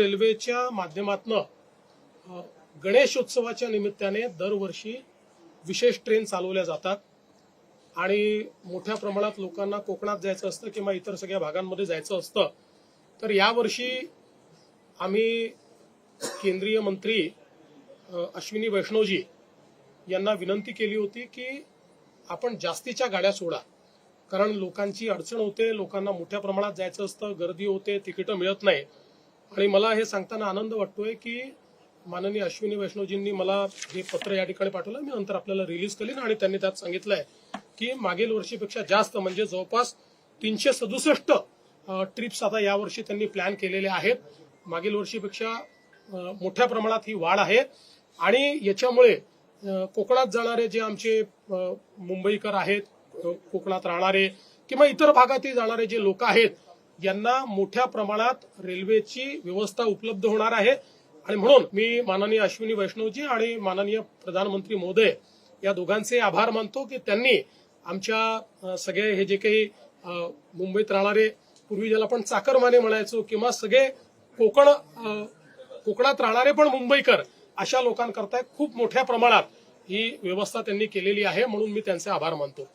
रेल्वेच्या माध्यमातून गणेशोत्सवाच्या निमित्ताने दरवर्षी विशेष ट्रेन चालवल्या जातात आणि मोठ्या प्रमाणात लोकांना कोकणात जायचं असतं किंवा इतर सगळ्या भागांमध्ये जायचं असतं। तर यावर्षी आम्ही केंद्रीय मंत्री अश्विनी वैष्णवजी यांना विनंती केली होती की आपण जास्तीच्या गाड्या सोडा, कारण लोकांची अडचण होते, लोकांना मोठ्या प्रमाणात जायचं असतं, गर्दी होते, तिकीटं मिळत नाही। आणि मला हे सांगताना आनंद वाटतोय की माननीय अश्विनी वैष्णवजींनी मला हे पत्र या ठिकाणी पाठवलं, मी नंतर आपल्याला रिलीज करीन। आणि त्यांनी त्यात सांगितलंय की मागील वर्षीपेक्षा जास्त म्हणजे जवळपास 367 ट्रिप्स आता यावर्षी त्यांनी प्लॅन केलेले आहेत। मागील वर्षीपेक्षा मोठ्या प्रमाणात ही वाढ आहे आणि याच्यामुळे कोकणात जाणारे जे आमचे मुंबईकर आहेत, कोकणात राहणारे किंवा इतर भागातील जाणारे जे लोक आहेत, यांना मोठ्या प्रमाणात रेल्वेची व्यवस्था उपलब्ध होणार आहे। आणि म्हणून मी माननीय अश्विनी वैष्णवजी आणि माननीय प्रधानमंत्री महोदय या दोघांचे आभार मानतो की त्यांनी आमच्या सगळे हे जे काही मुंबईत राहणारे, पूर्वी ज्याला आपण चाकरमाने म्हणायचो, किंवा सगळे कोकणात राहणारे पण मुंबईकर, अशा लोकांकरता खूप मोठ्या प्रमाणात ही व्यवस्था त्यांनी केलेली आहे, म्हणून मी त्यांचे आभार मानतो।